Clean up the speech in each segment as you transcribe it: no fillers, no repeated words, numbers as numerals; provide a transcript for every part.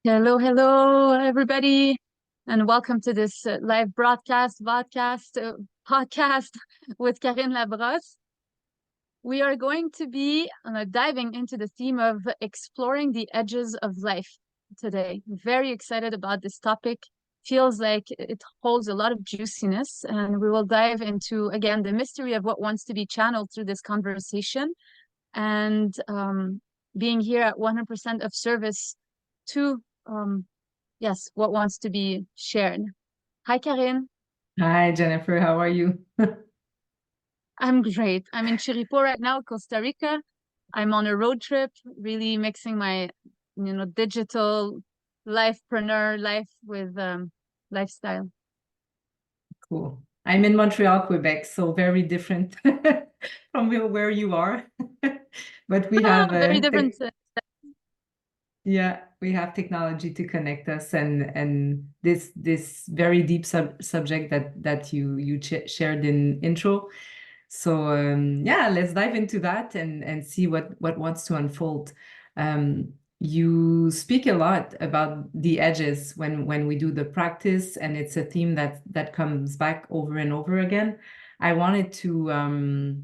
Hello, hello, everybody, and welcome to this live podcast with Karine Labrosse. We are going to be diving into the theme of exploring the edges of life today. Very excited about this topic. Feels like it holds a lot of juiciness, and we will dive into, again, the mystery of what wants to be channeled through this conversation and being here at 100% of service to yes, what wants to be shared. Hi, Karine. Hi, Jennifer. How are you? I'm great. I'm in Chiripo right now, Costa Rica. I'm on a road trip, really mixing my, digital lifepreneur life with lifestyle. Cool. I'm in Montreal, Quebec, so very different from where you are. But we have Very different. yeah, we have technology to connect us, and this very deep subject that you shared in intro. So yeah, let's dive into that and see what wants to unfold. You speak a lot about the edges when we do the practice, and it's a theme that comes back over and over again. I wanted to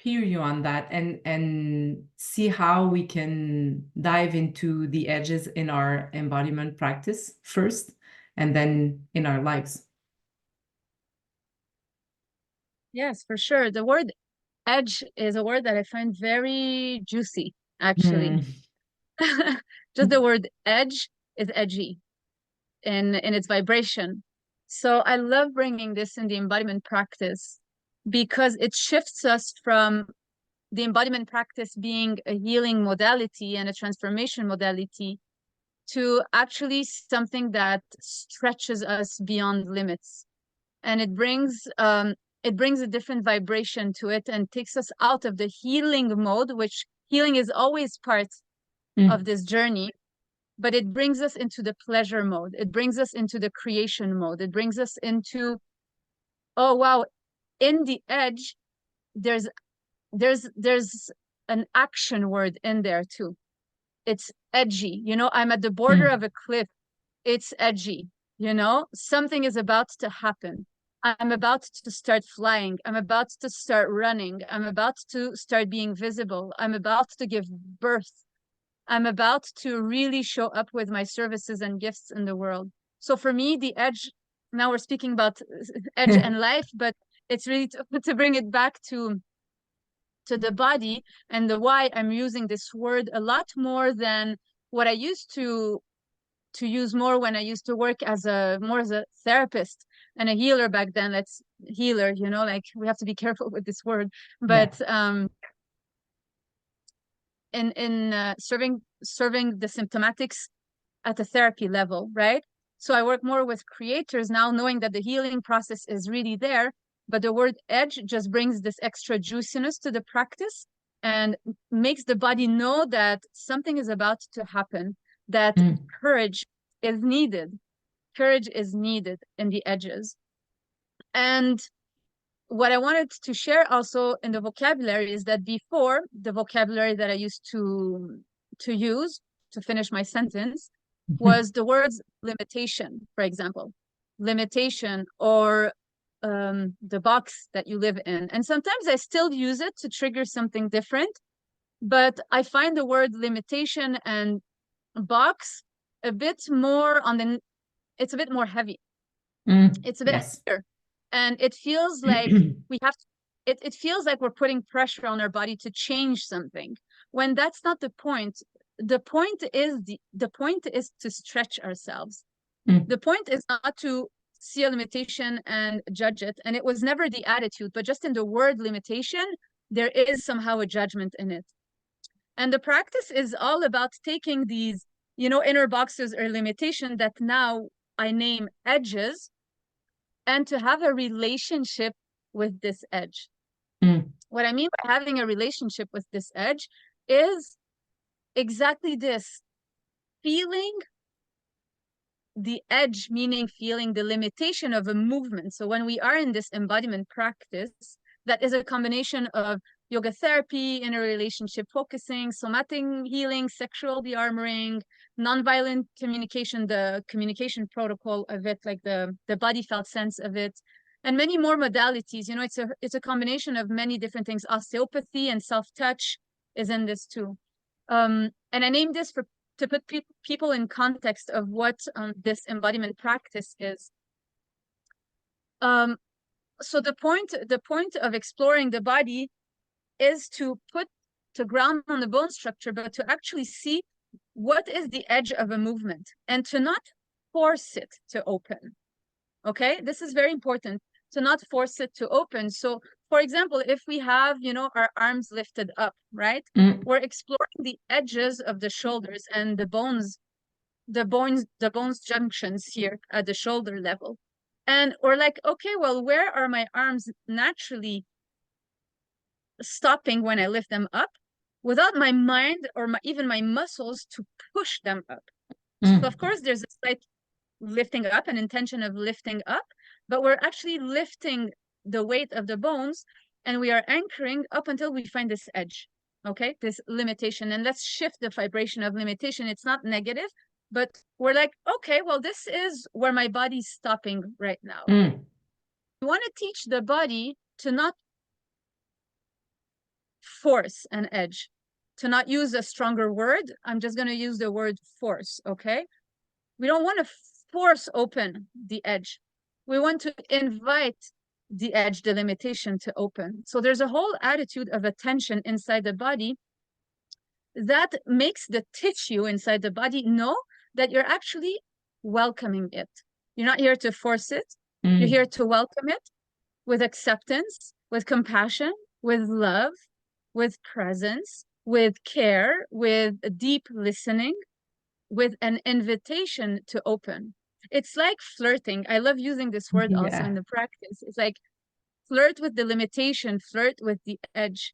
hear you on that and see how we can dive into the edges in our embodiment practice first, and then in our lives. Yes, for sure. The word edge is a word that I find very juicy, actually. Mm. Just the word edge is edgy in its vibration. So I love bringing this in the embodiment practice because it shifts us from the embodiment practice being a healing modality and a transformation modality to actually something that stretches us beyond limits. And it brings a different vibration to it and takes us out of the healing mode, which healing is always part of Mm. this journey, but it brings us into the pleasure mode. It brings us into the creation mode. It brings us into, oh wow, in the edge, there's there's an action word in there too. It's edgy. I'm at the border of Mm. a cliff. It's edgy. Something is about to happen. I'm about to start flying. I'm about to start running. I'm about to start being visible. I'm about to give birth. I'm about to really show up with my services and gifts in the world. So for me, the edge, now we're speaking about edge and life, but it's really to bring it back to the body, and the why I'm using this word a lot more than what I used to use more when I used to work as a therapist and a healer back then. Let's healer, like we have to be careful with this word. Yeah. But in serving the symptomatics at the therapy level, right? So I work more with creators now, knowing that the healing process is really there, but the word edge just brings this extra juiciness to the practice and makes the body know that something is about to happen, that Mm. courage is needed. Courage is needed in the edges. And what I wanted to share also in the vocabulary is that before, the vocabulary that I used to use to finish my sentence was the words limitation, for example, limitation, or the box that you live in. And sometimes I still use it to trigger something different, but I find the word limitation and box a bit more it's a bit more heavy. Mm. It's a bit Yes. heavier. And it feels like we have to, it feels like we're putting pressure on our body to change something, when that's not the point. The point is to stretch ourselves. Mm. The point is not to see a limitation and judge it. And it was never the attitude, but just in the word limitation, there is somehow a judgment in it. And the practice is all about taking these, inner boxes or limitation that now I name edges, and to have a relationship with this edge. Mm. What I mean by having a relationship with this edge is exactly this: feeling the edge, meaning feeling the limitation of a movement. So when we are in this embodiment practice, that is a combination of yoga therapy, interrelationship focusing, somatic healing, sexual de-armoring, nonviolent communication, the communication protocol of it, like the body felt sense of it, and many more modalities. You know, it's a combination of many different things. Osteopathy and self-touch is in this too. And I named this to put people in context of what this embodiment practice is. So the point of exploring the body is to ground on the bone structure, but to actually see what is the edge of a movement and to not force it to open. Okay, this is very important, to not force it to open. So for example, if we have, you know, our arms lifted up, right? We're exploring the edges of the shoulders and the bones junctions here at the shoulder level. And we're like, okay, well, where are my arms naturally stopping when I lift them up without my mind or even my muscles to push them up? So of course there's a slight lifting up, an intention of lifting up, but we're actually lifting the weight of the bones and we are anchoring up until we find this edge, okay, this limitation. And let's shift the vibration of limitation. It's not negative, but we're like, okay, well, this is where my body's stopping right now. We want to teach the body to not force an edge, to not use a stronger word. I'm just going to use the word force, okay? We don't want to force open the edge. We want to invite the edge, the limitation, to open. So there's a whole attitude of attention inside the body that makes the tissue inside the body know that you're actually welcoming it. You're not here to force it. You're here to welcome it with acceptance, with compassion, with love, with presence, with care, with deep listening, with an invitation to open. It's like flirting. I love using this word also in the practice. It's like flirt with the limitation, flirt with the edge.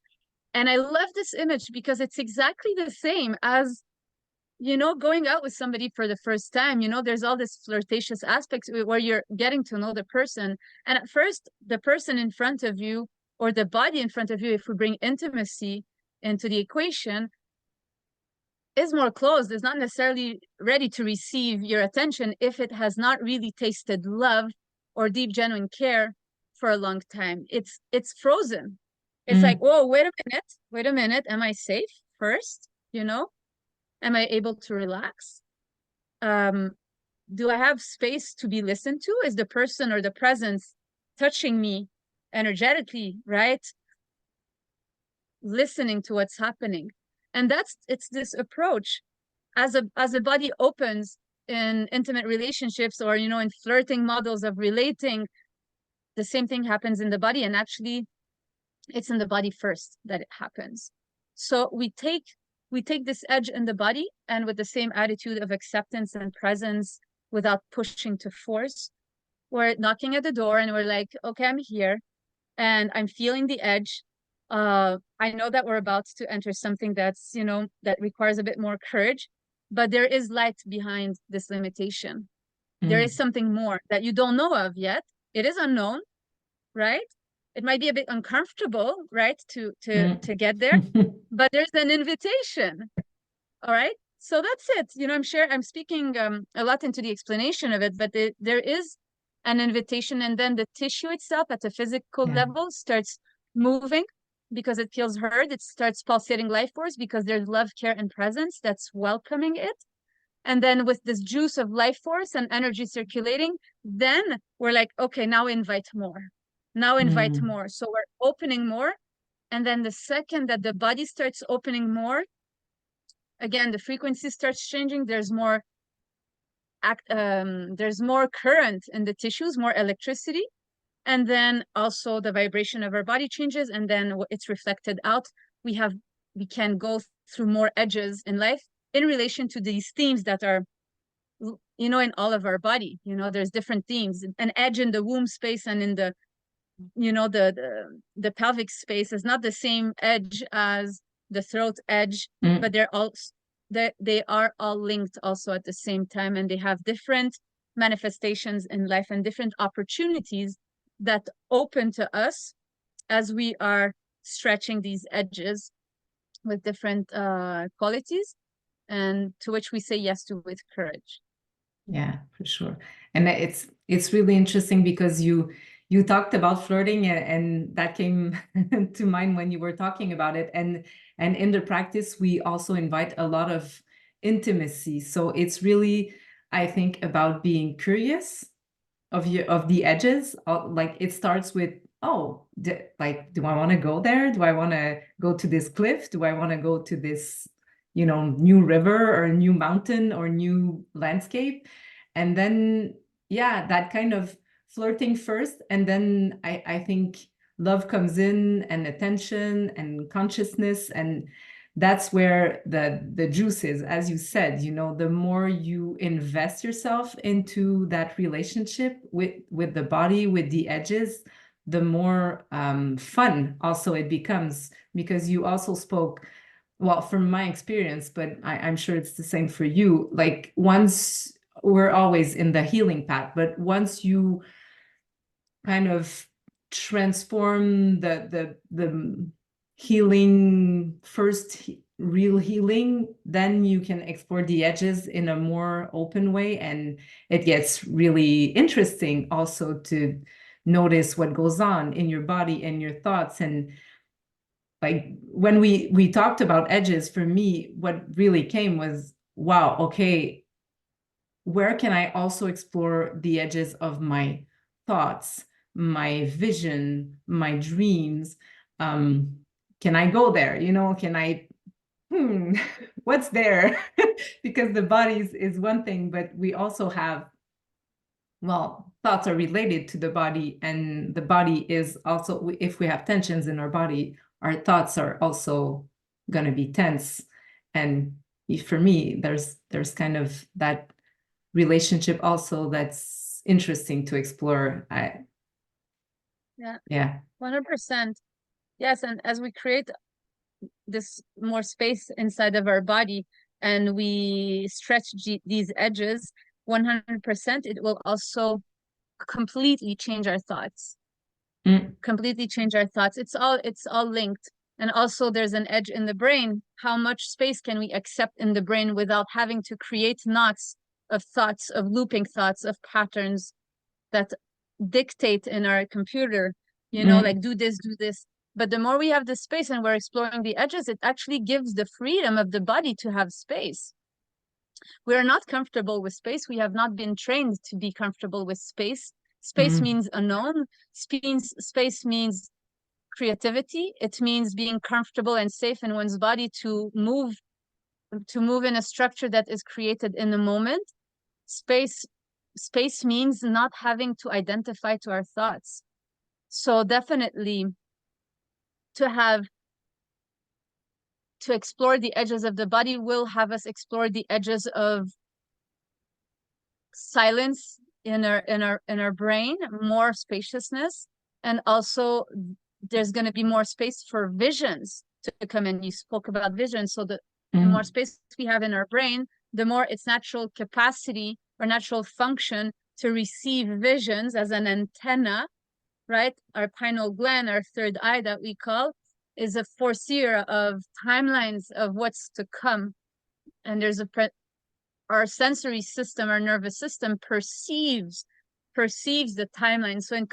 And I love this image because it's exactly the same as, you know, going out with somebody for the first time. You know, there's all this flirtatious aspects where you're getting to know the person. And at first, the person in front of you or the body in front of you, if we bring intimacy into the equation, is more closed, is not necessarily ready to receive your attention if it has not really tasted love or deep, genuine care for a long time. It's frozen. It's like, oh, wait a minute. Am I safe first? You know, am I able to relax? Do I have space to be listened to? Is the person or the presence touching me energetically, right? Listening to what's happening. And it's this approach as a body opens in intimate relationships or, you know, in flirting models of relating, the same thing happens in the body. And actually it's in the body first that it happens. So we take this edge in the body, and with the same attitude of acceptance and presence without pushing to force, we're knocking at the door and we're like, okay, I'm here and I'm feeling the edge. I know that we're about to enter something that's, you know, that requires a bit more courage, but there is light behind this limitation. There is something more that you don't know of yet. It is unknown, right? It might be a bit uncomfortable, right, to get there, but there's an invitation. All right. So that's it. You know, I'm speaking a lot into the explanation of it, but there is an invitation, and then the tissue itself at the physical level starts moving because it feels heard. It starts pulsating life force because there's love, care, and presence that's welcoming it. And then with this juice of life force and energy circulating, then we're like, okay, now invite more. Now invite more. So we're opening more. And then the second that the body starts opening more, again, the frequency starts changing. There's more current in the tissues, more electricity. And then also the vibration of our body changes, and then it's reflected out. We can go through more edges in life in relation to these themes that are, you know, in all of our body. You know, there's different themes. An edge in the womb space and in the, you know, the pelvic space is not the same edge as the throat edge, but they are all linked also at the same time, and they have different manifestations in life and different opportunities that open to us as we are stretching these edges with different qualities, and to which we say yes to with courage. Yeah, for sure. And it's really interesting because you talked about flirting, and that came to mind when you were talking about it. And in the practice, we also invite a lot of intimacy. So it's really, I think, about being curious of the edges. Like it starts with, oh, like, do I want to go there? Do I want to go to this cliff? Do I want to go to this, new river or new mountain or new landscape? And then, yeah, that kind of flirting first. And then I think love comes in, and attention and consciousness. And that's where the juice is, as you said. The more you invest yourself into that relationship with the body, with the edges, the more fun also it becomes. Because you also spoke, well, from my experience, but I'm sure it's the same for you, like, once we're always in the healing path, but once you kind of transform the healing first, real healing, then you can explore the edges in a more open way. And it gets really interesting also to notice what goes on in your body and your thoughts. And like, when we talked about edges, for me, what really came was, wow, okay, where can I also explore the edges of my thoughts, my vision, my dreams? Can I go there? Can I, what's there? Because the body is one thing, but we also have, well, thoughts are related to the body, and the body is also, if we have tensions in our body, our thoughts are also going to be tense. And for me, there's kind of that relationship also that's interesting to explore. Yeah. 100%. Yes, and as we create this more space inside of our body and we stretch these edges 100%, it will also completely change our thoughts. Completely change our thoughts. It's all linked. And also there's an edge in the brain. How much space can we accept in the brain without having to create knots of thoughts, of looping thoughts, of patterns that dictate in our computer, like do this, do this. But the more we have the space and we're exploring the edges, it actually gives the freedom of the body to have space. We are not comfortable with space. We have not been trained to be comfortable with space. Space means unknown. Space means creativity. It means being comfortable and safe in one's body to move in a structure that is created in the moment. Space means not having to identify to our thoughts. So definitely to explore the edges of the body will have us explore the edges of silence in our brain, more spaciousness, and also there's going to be more space for visions to come in. You spoke about vision, so the more space we have in our brain, the more its natural capacity or natural function to receive visions as an antenna, right? Our pineal gland, our third eye that we call, is a foreseer of timelines of what's to come. And there's our sensory system, our nervous system perceives the timeline. So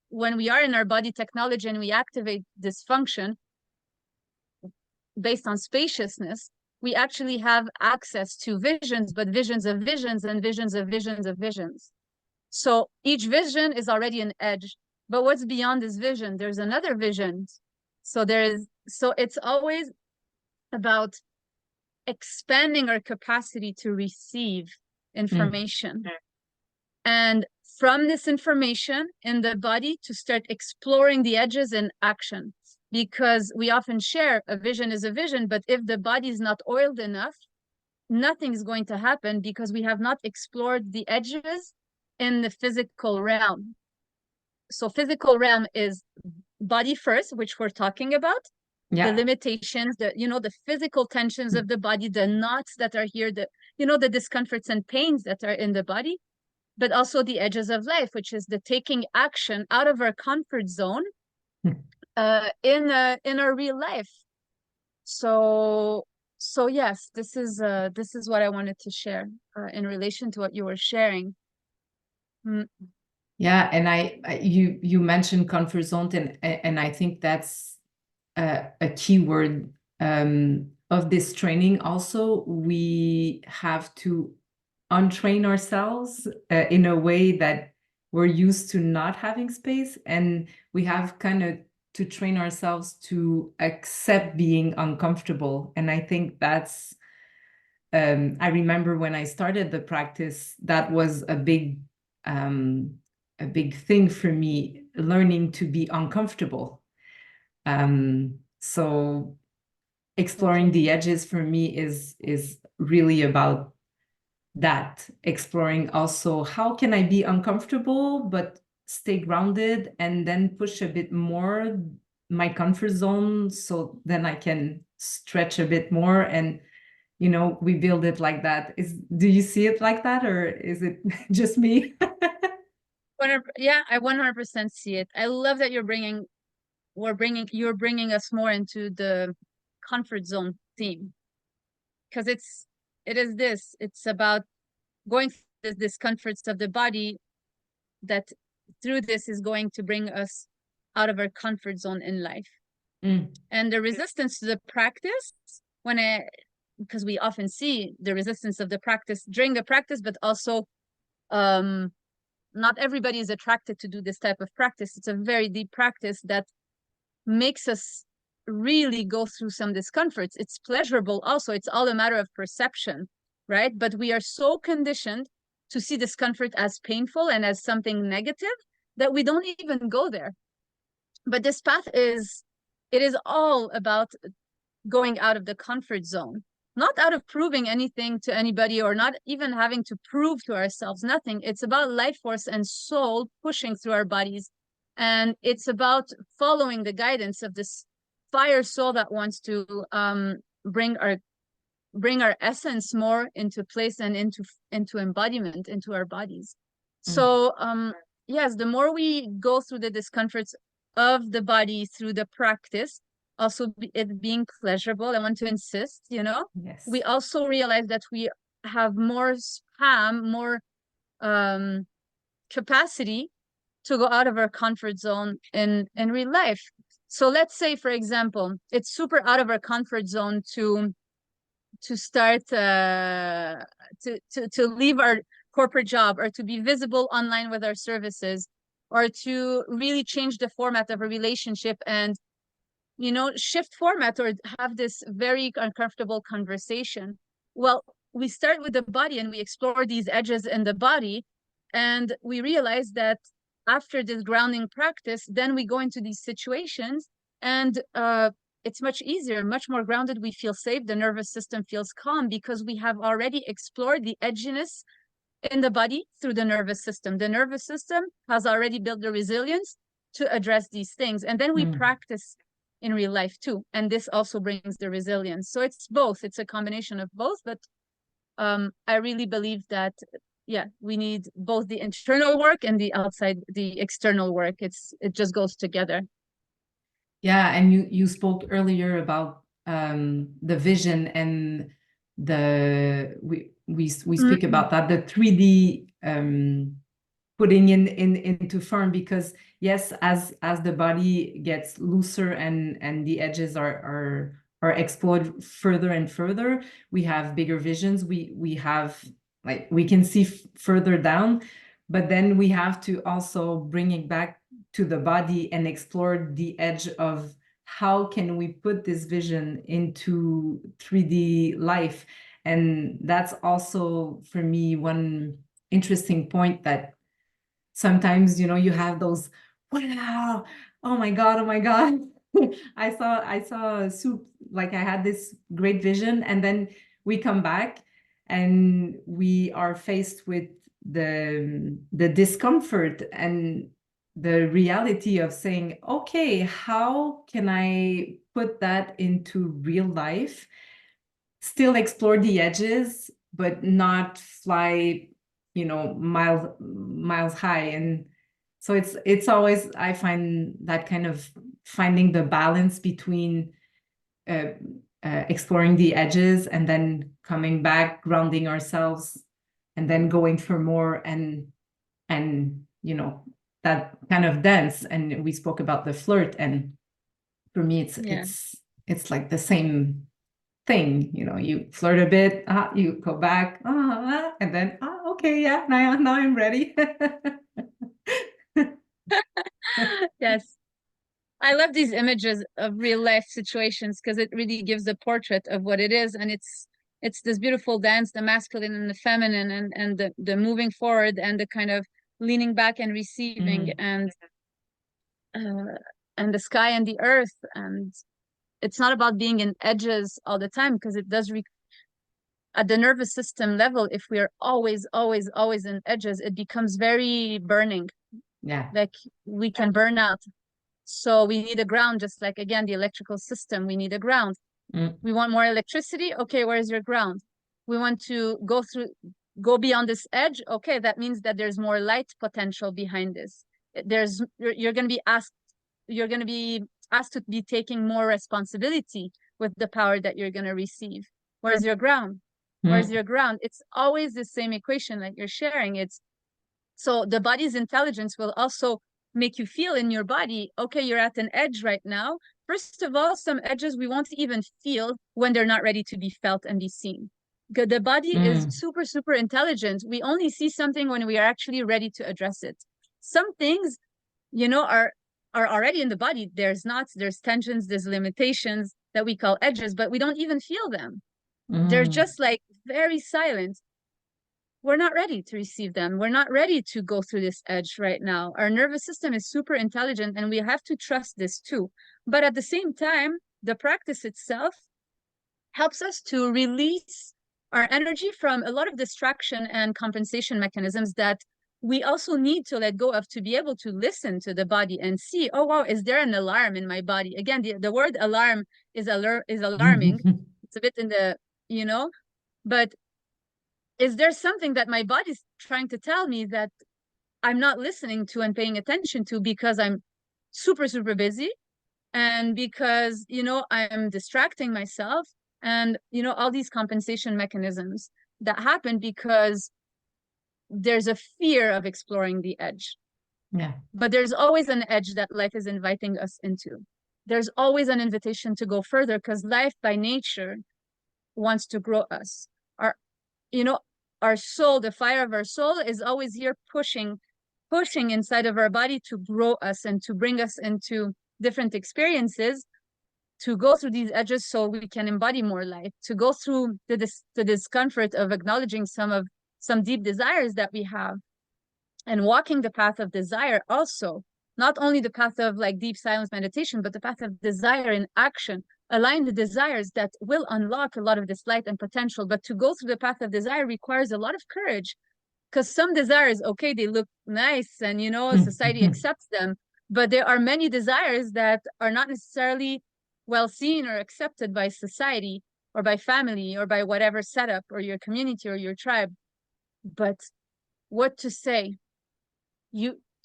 when we are in our body technology and we activate this function based on spaciousness, we actually have access to visions, but visions of visions and visions of visions of visions. So each vision is already an edge, but what's beyond this vision? There's another vision. So it's always about expanding our capacity to receive information. And from this information in the body to start exploring the edges in action. Because we often share a vision is a vision, but if the body is not oiled enough, nothing's going to happen because we have not explored the edges in the physical realm. So physical realm is body first, which we're talking about. The limitations, the physical tensions of the body, the knots that are here, the discomforts and pains that are in the body, but also the edges of life, which is the taking action out of our comfort zone in our real life. So yes, this is what I wanted to share in relation to what you were sharing. Mm. Yeah, and you mentioned comfort zone, and I think that's a key word of this training. Also, we have to untrain ourselves in a way that we're used to not having space, and we have kind of to train ourselves to accept being uncomfortable. And I think that's I remember when I started the practice, that was a big thing for me, learning to be uncomfortable. So exploring the edges for me is really about that, exploring also how can I be uncomfortable but stay grounded, and then push a bit more my comfort zone, so then I can stretch a bit more, and we build it like that. Do you see it like that, or is it just me? Yeah, I 100% see it. I love that you're bringing us more into the comfort zone theme, because it's about going through the discomforts of the body, that through this is going to bring us out of our comfort zone in life. And the resistance to the practice, because we often see the resistance of the practice during the practice, but also not everybody is attracted to do this type of practice. It's a very deep practice that makes us really go through some discomforts. It's pleasurable also. It's all a matter of perception, right? But we are so conditioned to see discomfort as painful and as something negative that we don't even go there. But this path it is all about going out of the comfort zone, not out of proving anything to anybody, or not even having to prove to ourselves nothing. It's about life force and soul pushing through our bodies. And it's about following the guidance of this fire soul that wants to bring our essence more into place and into embodiment into our bodies. So yes, the more we go through the discomforts of the body through the practice, also it being pleasurable, I want to insist, Yes. we also realize that we have more more capacity to go out of our comfort zone in real life. So let's say, for example, it's super out of our comfort zone to start to leave our corporate job, or to be visible online with our services, or to really change the format of a relationship and shift format, or have this very uncomfortable conversation. Well, we start with the body and we explore these edges in the body, and we realize that after this grounding practice, then we go into these situations, and it's much easier, much more grounded. We feel safe. The nervous system feels calm, because we have already explored the edginess in the body through the nervous system. The nervous system has already built the resilience to address these things. And then we practice in real life too. And this also brings the resilience. So it's both. It's a combination of both. But I really believe that, yeah, we need both the internal work and the external work. It just goes together. Yeah, and you spoke earlier about the vision, and we speak about that, the 3D putting into form, because yes, as the body gets looser and the edges are explored further and further, we have bigger visions. We have, like, we can see further down, but then we have to also bring it back to the body and explore the edge of how can we put this vision into 3D life. And that's also, for me, one interesting point, that sometimes, you have those, wow, oh my God, I saw a soup, like I had this great vision, and then we come back and we are faced with the discomfort and the reality of saying, okay, how can I put that into real life, still explore the edges, but not fly, miles high. And so it's always, I find that kind of finding the balance between exploring the edges and then coming back, grounding ourselves, and then going for more, and you know, that kind of dance. And we spoke about the flirt, and for me it's like the same thing, you know, you flirt a bit, you go back, and then okay, yeah, now I'm ready. Yes. I love these images of real life situations because it really gives a portrait of what it is. And it's this beautiful dance, the masculine and the feminine, and the moving forward and the kind of leaning back and receiving, uh, and the sky and the earth. And it's not about being in edges all the time, because it does at the nervous system level, if we are always in edges, it becomes very burning. Yeah. Like we can burn out. So we need a ground, just like, again, the electrical system, we need a ground. We want more electricity. Okay, where's your ground? We want to go beyond this edge. Okay, that means that there's more light potential behind this. You're going to be asked to be taking more responsibility with the power that you're going to receive. Where's your ground? Where's your ground? It's always the same equation that you're sharing. So the body's intelligence will also make you feel in your body, okay, you're at an edge right now. First of all, some edges we won't even feel when they're not ready to be felt and be seen. The body is super intelligent. We only see something when we are actually ready to address it. Some things, are already in the body. There's tensions, there's limitations that we call edges, but we don't even feel them. They're just like very silent. We're not ready to receive them. We're not ready to go through this edge right now. Our nervous system is super intelligent, and we have to trust this too. But at the same time, the practice itself helps us to release our energy from a lot of distraction and compensation mechanisms that we also need to let go of, to be able to listen to the body and see, oh, wow, is there an alarm in my body? Again, the word alarm is alarming. It's a bit in the, but is there something that my body's trying to tell me that I'm not listening to and paying attention to because I'm super busy, and because, I'm distracting myself, and, all these compensation mechanisms that happen because there's a fear of exploring the edge. Yeah. But there's always an edge that life is inviting us into. There's always an invitation to go further, because life by nature wants to grow us. Our soul, the fire of our soul, is always here pushing inside of our body to grow us and to bring us into different experiences, to go through these edges so we can embody more life, to go through the discomfort of acknowledging some deep desires that we have, and walking the path of desire also. Not only the path of like deep silence meditation, but the path of desire in action. Align the desires that will unlock a lot of this light and potential. But to go through the path of desire requires a lot of courage, because some desires, okay, they look nice and, society accepts them. But there are many desires that are not necessarily well seen or accepted by society or by family or by whatever setup or your community or your tribe. But what to say?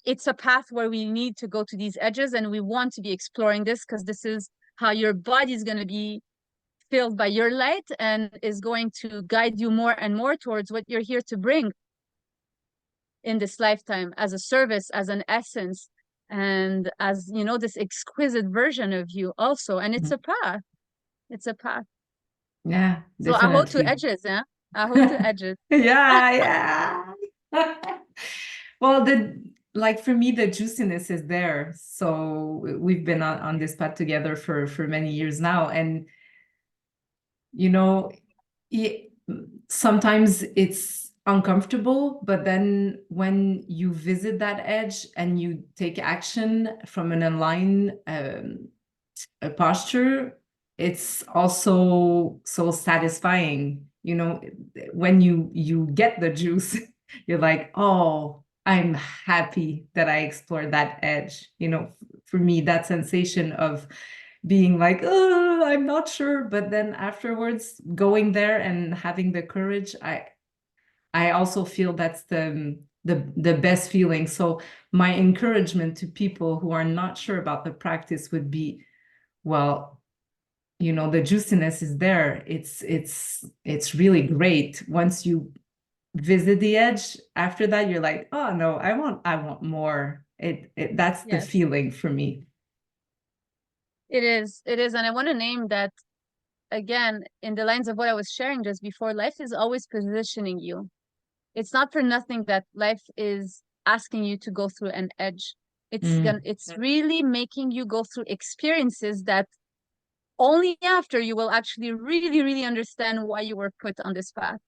It's a path where we need to go to these edges, and we want to be exploring this, because this is how your body is going to be filled by your light and is going to guide you more and more towards what you're here to bring in this lifetime, as a service, as an essence, and as, this exquisite version of you also. And it's a path. Yeah, so definitely. I hold to edges. I hold to edges. Yeah. Well, for me, the juiciness is there. So we've been on this path together for many years now, and sometimes it's uncomfortable, but then when you visit that edge and you take action from an aligned posture, it's also so satisfying. When you get the juice, you're like, oh, I'm happy that I explored that edge. For me, that sensation of being like, oh, I'm not sure, but then afterwards going there and having the courage, I also feel that's the the best feeling. So my encouragement to people who are not sure about the practice would be, well, you know, the juiciness is there. It's really great. Once you visit the edge, after that you're like, oh no, I want more. That's the Yes, feeling for me. it is. And I want to name that again, in the lines of what I was sharing just before, life is always positioning you. It's not for nothing that life is asking you to go through an edge. Mm. It's really making you go through experiences that only after you will actually really, really understand why you were put on this path.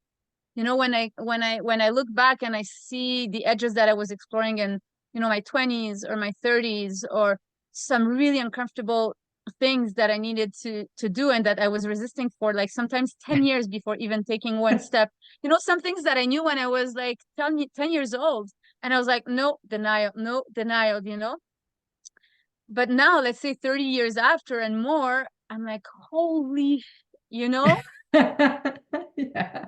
You know, when I look back and I see the edges that I was exploring in, you know, my 20s or my 30s, or some really uncomfortable things that I needed to do and that I was resisting for like sometimes 10 years before even taking one step. You know, some things that I knew when I was like 10 years old, and I was like, no, denial, no, denial, you know. But now, let's say 30 years after and more, I'm like, holy, you know, Yeah.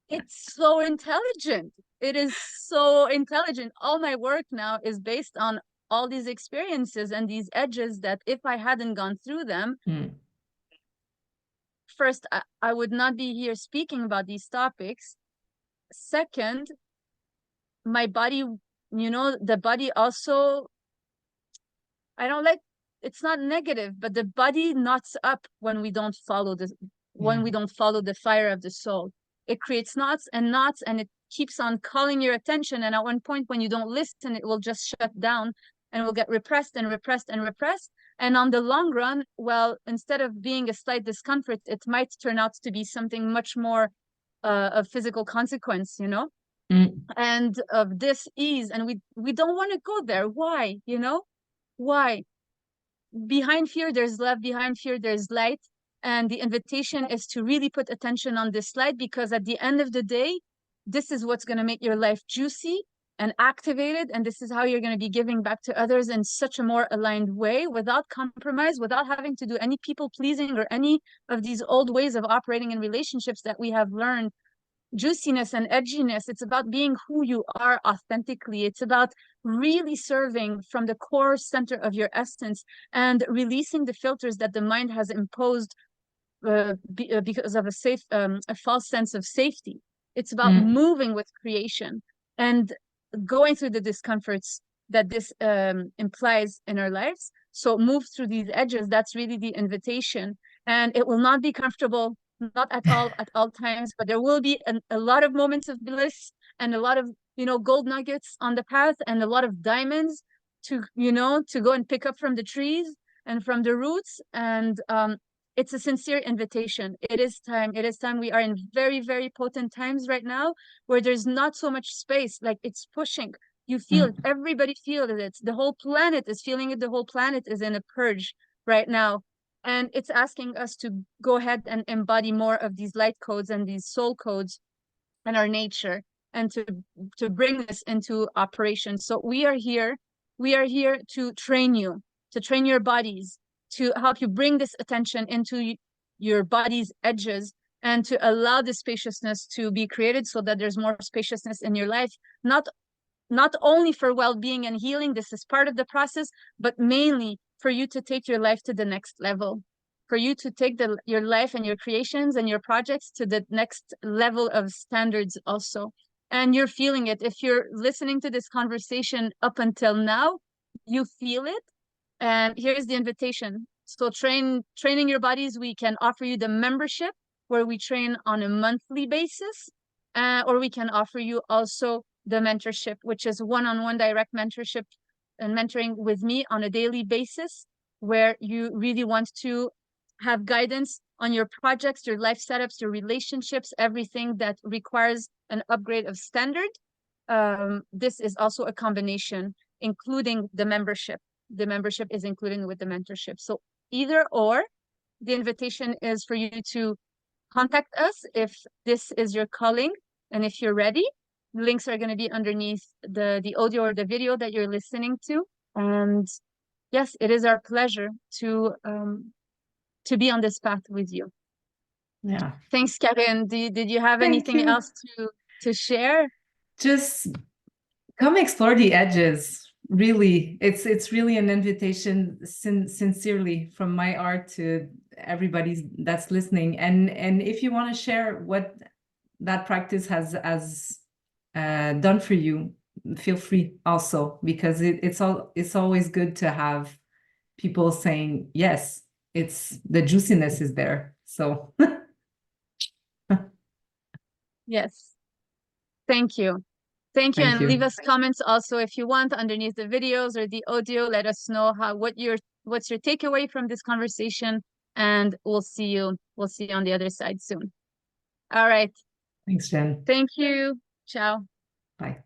it's so intelligent. It is so intelligent. All my work now is based on all these experiences and these edges that if I hadn't gone through them, Mm. first, I would not be here speaking about these topics. Second, my body, you know, the body also, I don't like, it's not negative, but the body knots up when Yeah. we don't follow the fire of the soul. It creates knots, and it keeps on calling your attention. And at one point, when you don't listen, it will just shut down and will get repressed and repressed and repressed. And on the long run, well, instead of being a slight discomfort, it might turn out to be something much more of physical consequence, you know, Mm. and of dis-ease. And we don't want to go there. Why? You know, why? Behind fear there's love, behind fear there's light, and the invitation is to really put attention on this light, because at the end of the day, this is what's going to make your life juicy and activated, and this is how you're going to be giving back to others in such a more aligned way, without compromise, without having to do any people pleasing or any of these old ways of operating in relationships that we have learned. Juiciness and edginess, it's about being who you are authentically. It's about really serving from the core center of your essence and releasing the filters that the mind has imposed because of a false sense of safety. It's about Mm. moving with creation and going through the discomforts that this implies in our lives. So move through these edges. That's really the invitation, and it will not be comfortable, not at all times, but there will be a lot of moments of bliss and a lot of, you know, gold nuggets on the path, and a lot of diamonds to, you know, to go and pick up from the trees and from the roots. And it's a sincere invitation. It is time. It is time. We are in very, very potent times right now, where there's not so much space. Like, it's pushing. You feel it. Mm. Everybody feels it. The whole planet is feeling it. The whole planet is in a purge right now. And it's asking us to go ahead and embody more of these light codes and these soul codes and our nature, and to bring this into operation. So we are here to train you, to train your bodies, to help you bring this attention into your body's edges, and to allow the spaciousness to be created, so that there's more spaciousness in your life, not only for well-being and healing, this is part of the process, but mainly for you to take your life to the next level, for you to take your life and your creations and your projects to the next level of standards also. And you're feeling it. If you're listening to this conversation up until now, you feel it. And here's the invitation. So training your bodies, we can offer you the membership, where we train on a monthly basis, or we can offer you also the mentorship, which is one-on-one direct mentorship and mentoring with me on a daily basis, where you really want to have guidance on your projects, your life setups, your relationships, everything that requires an upgrade of standard. This is also a combination, including the membership. The membership is included with the mentorship. So either or, the invitation is for you to contact us if this is your calling and if you're ready. The links are going to be underneath the audio or the video that you're listening to. And yes, it is our pleasure to be on this path with you. Yeah. Thanks, Karen. Did you have Thank anything you. else to share? Just Come explore the edges. Really, it's really an invitation, sincerely, from my art to everybody that's listening. And if you want to share what that practice has done for you, feel free also, because it's always good to have people saying yes. It's the juiciness is there. So Yes. Thank you. Thank you. thank And leave you. us comments also if you want underneath the videos or the audio. Let us know what's your takeaway from this conversation. And we'll see you on the other side soon. All right. Thanks, Jen. Thank you. Ciao. Bye.